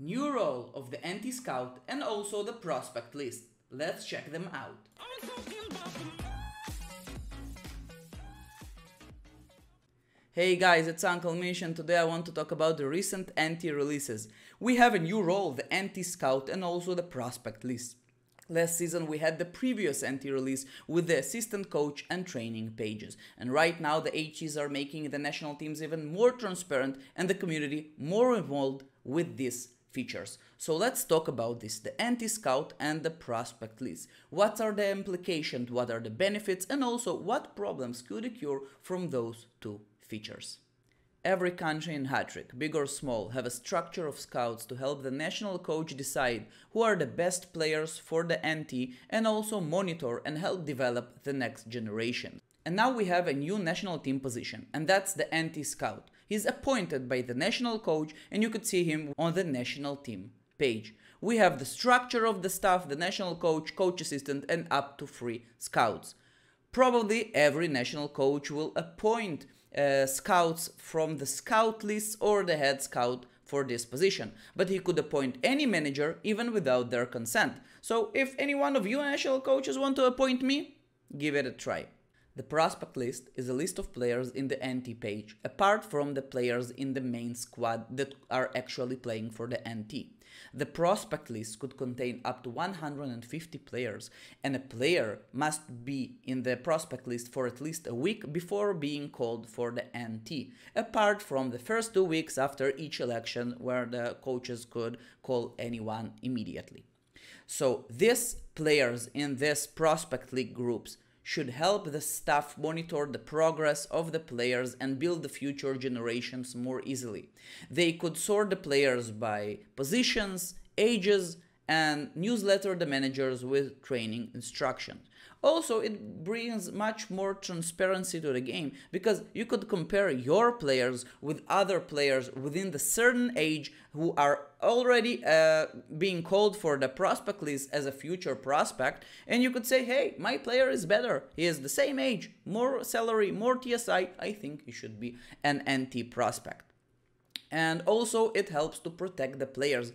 new role of the anti-scout and also the prospect list. Let's check them out. Hey guys, it's Uncle Mish and today I want to talk about the recent anti-releases. We have a new role, the anti-scout and also the prospect list. Last season we had the previous anti-release with the assistant coach and training pages. And right now the HCs are making the national teams even more transparent and the community more involved with these features. So let's talk about this, the anti-scout and the prospect list. What are the implications, what are the benefits, and also what problems could occur from those two features. Every country in Hattrick, big or small, have a structure of scouts to help the national coach decide who are the best players for the NT and also monitor and help develop the next generation. And now we have a new national team position, and that's the anti-scout. He's appointed by the national coach and you could see him on the national team page. We have the structure of the staff, the national coach, coach assistant and up to 3 scouts. Probably every national coach will appoint scouts from the scout list or the head scout for this position, but he could appoint any manager even without their consent. So if any one of you national coaches want to appoint me, give it a try. The prospect list is a list of players in the NT page, apart from the players in the main squad that are actually playing for the NT. The prospect list could contain up to 150 players, and a player must be in the prospect list for at least a week before being called for the NT, apart from the first 2 weeks after each election where the coaches could call anyone immediately. So these players in this prospect league groups should help the staff monitor the progress of the players and build the future generations more easily. They could sort the players by positions, ages, and newsletter the managers with training instructions. Also, it brings much more transparency to the game because you could compare your players with other players within the certain age who are already being called for the prospect list as a future prospect, and you could say, hey, my player is better, he is the same age, more salary, more TSI, I think he should be an NT prospect. And also it helps to protect the players.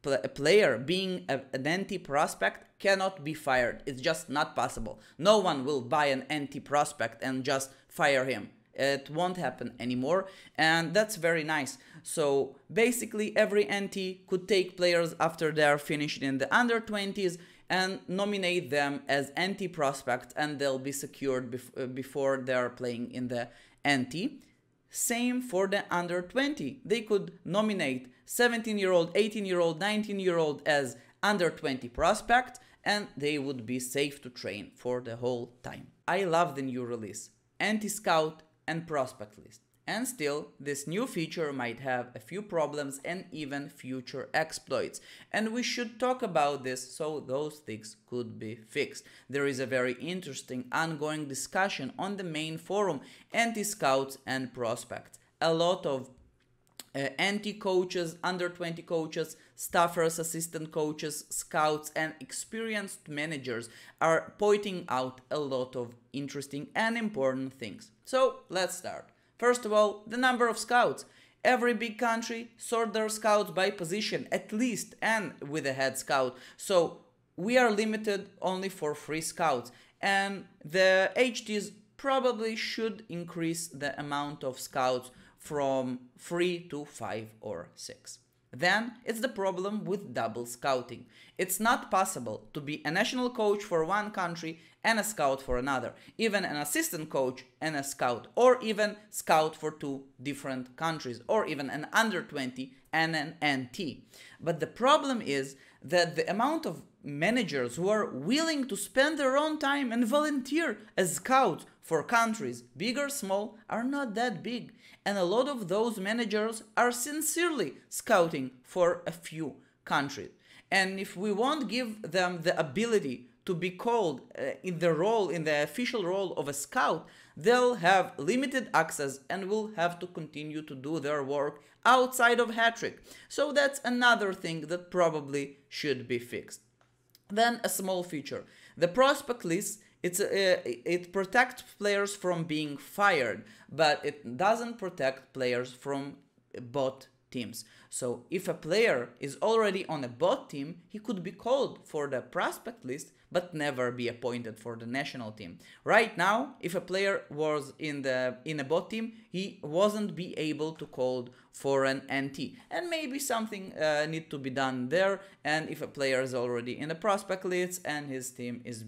A player being an NT prospect cannot be fired. It's just not possible. No one will buy an NT prospect and just fire him. It won't happen anymore, and that's very nice. So basically every NT could take players after they are finished in the under 20s and nominate them as NT prospect, and they'll be secured before they are playing in the NT. Same for the under 20. They could nominate 17-year-old, 18-year-old, 19-year-old as under 20 prospect, and they would be safe to train for the whole time. I love the new release, anti-scout and prospect list. And still, this new feature might have a few problems and even future exploits. And we should talk about this so those things could be fixed. There is a very interesting ongoing discussion on the main forum, anti-scouts and prospects. A lot of anti-coaches, under 20 coaches, staffers, assistant coaches, scouts, and experienced managers are pointing out a lot of interesting and important things. So let's start. First of all, the number of scouts. Every big country sort their scouts by position, at least, and with a head scout. So we are limited only for 3 scouts. And the HTs probably should increase the amount of scouts from 3 to 5 or 6. Then it's the problem with double scouting. It's not possible to be a national coach for one country and a scout for another, even an assistant coach and a scout, or even scout for 2 different countries, or even an under 20 and an NT. But the problem is that the amount of managers who are willing to spend their own time and volunteer as scouts for countries, big or small, are not that big. And a lot of those managers are sincerely scouting for a few countries. And if we won't give them the ability to be called in the official role of a scout, they'll have limited access and will have to continue to do their work outside of Hattrick. So that's another thing that probably should be fixed. Then a small feature. The prospect list, it protects players from being fired, but it doesn't protect players from bot teams. So if a player is already on a bot team, he could be called for the prospect list but never be appointed for the national team. Right now, if a player was in a bot team, he wasn't be able to call for an NT, and maybe something need to be done there. And if a player is already in the prospect list and his team is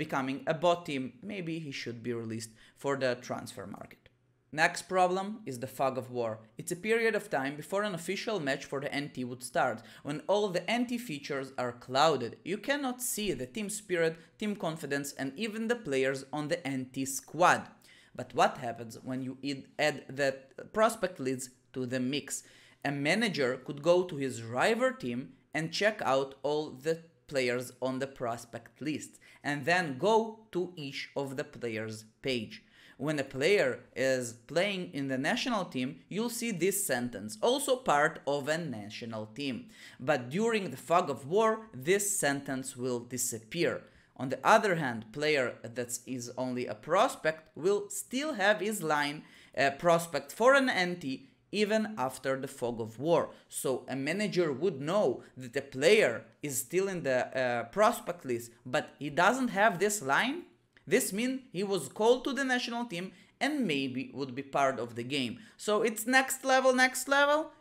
becoming a bot team, maybe he should be released for the transfer market. Next problem is the fog of war. It's a period of time before an official match for the NT would start, when all the NT features are clouded. You cannot see the team spirit, team confidence, and even the players on the NT squad. But what happens when you add that prospect leads to the mix? A manager could go to his rival team and check out all the players on the prospect list, and then go to each of the players' page. When a player is playing in the national team, you'll see this sentence, also part of a national team. But during the fog of war, this sentence will disappear. On the other hand, player that is only a prospect will still have his line prospect for an NT even after the fog of war. So a manager would know that the player is still in the prospect list, but he doesn't have this line. This means he was called to the national team and maybe would be part of the game. So it's next level,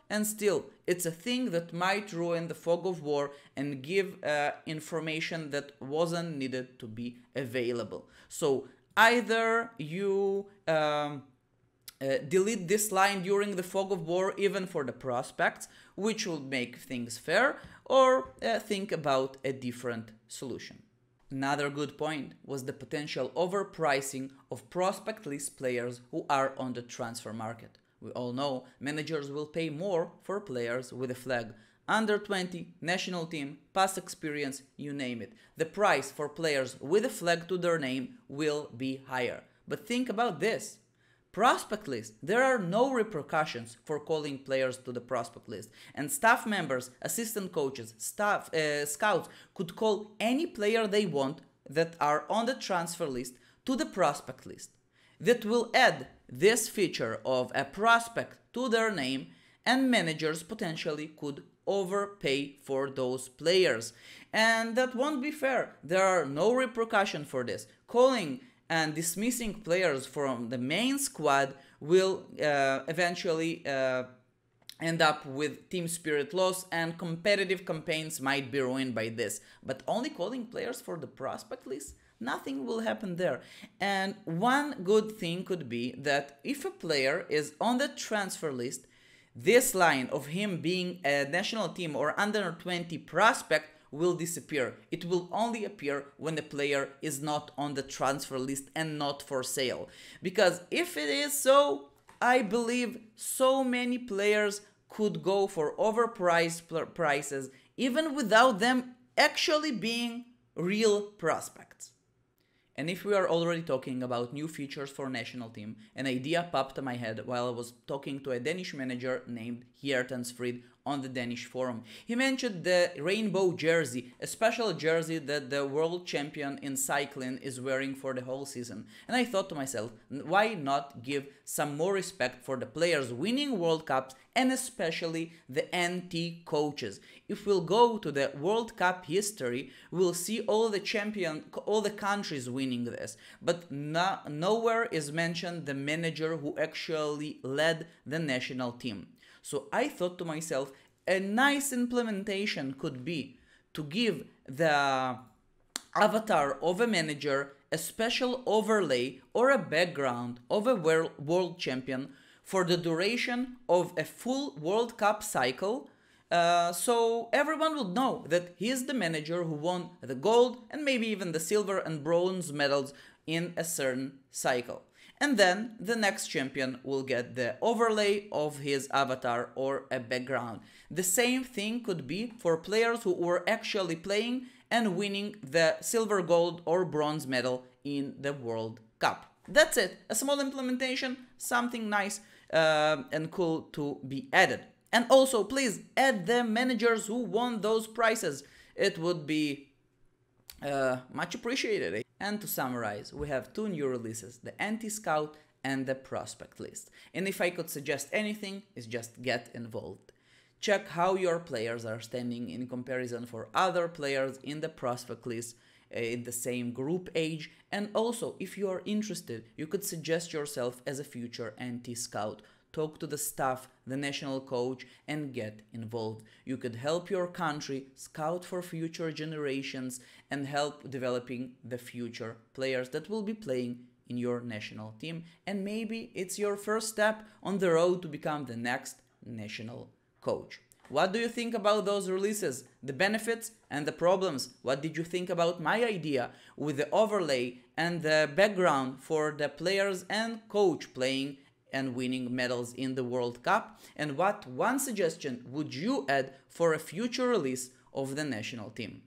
and still it's a thing that might ruin the fog of war and give information that wasn't needed to be available. So either you delete this line during the fog of war even for the prospects, which will make things fair, or think about a different solution. Another good point was the potential overpricing of prospect list players who are on the transfer market. We all know managers will pay more for players with a flag. Under 20, national team, past experience, you name it. The price for players with a flag to their name will be higher. But think about this. Prospect list. There are no repercussions for calling players to the prospect list, and staff members, assistant coaches, scouts could call any player they want that are on the transfer list to the prospect list. That will add this feature of a prospect to their name, and managers potentially could overpay for those players. And that won't be fair. There are no repercussions for this. Calling and dismissing players from the main squad will eventually end up with team spirit loss, and competitive campaigns might be ruined by this. But only calling players for the prospect list, nothing will happen there. And one good thing could be that if a player is on the transfer list, this line of him being a national team or under 20 prospect will disappear. It will only appear when the player is not on the transfer list and not for sale. Because if it is so, I believe so many players could go for overpriced prices even without them actually being real prospects. And if we are already talking about new features for national team, an idea popped in my head while I was talking to a Danish manager named Hjertensfrid on the Danish forum. He mentioned the rainbow jersey, a special jersey that the world champion in cycling is wearing for the whole season. And I thought to myself, why not give some more respect for the players winning World Cups, and especially the NT coaches. If we'll go to the World Cup history, we'll see all the countries winning this, but nowhere is mentioned the manager who actually led the national team. So I thought to myself, a nice implementation could be to give the avatar of a manager a special overlay or a background of a world champion for the duration of a full World Cup cycle, so everyone would know that he is the manager who won the gold and maybe even the silver and bronze medals in a certain cycle. And then the next champion will get the overlay of his avatar or a background. The same thing could be for players who were actually playing and winning the silver, gold or bronze medal in the World Cup. That's it. A small implementation, something nice and cool to be added. And also, please add the managers who won those prizes. It would be much appreciated. And to summarize, we have two new releases, the Anti-Scout and the prospect list. And if I could suggest anything, is just get involved. Check how your players are standing in comparison for other players in the prospect list in the same group age, and also if you are interested, you could suggest yourself as a future NT scout. Talk to the staff, the national coach, and get involved. You could help your country scout for future generations and help developing the future players that will be playing in your national team. And maybe it's your first step on the road to become the next national coach. What do you think about those releases, the benefits and the problems? What did you think about my idea with the overlay and the background for the players and coach playing and winning medals in the World Cup? And what one suggestion would you add for a future release of the national team?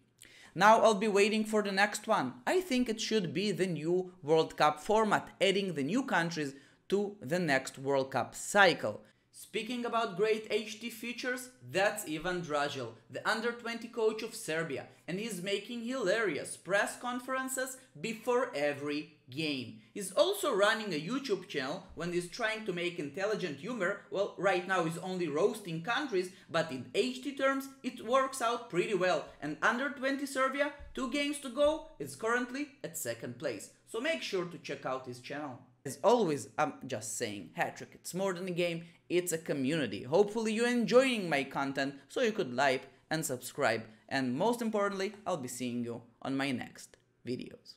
Now I'll be waiting for the next one. I think it should be the new World Cup format, adding the new countries to the next World Cup cycle. Speaking about great HT features, that's Ivan Drajzl, the under-20 coach of Serbia, and he's making hilarious press conferences before every game. He's also running a YouTube channel when he's trying to make intelligent humor. Well, right now he's only roasting countries, but in HT terms it works out pretty well, and under-20 Serbia, 2 games to go, is currently at 2nd place. So make sure to check out his channel. As always, I'm just saying, Hattrick, it's more than a game, it's a community. Hopefully you're enjoying my content, so you could like and subscribe. And most importantly, I'll be seeing you on my next videos.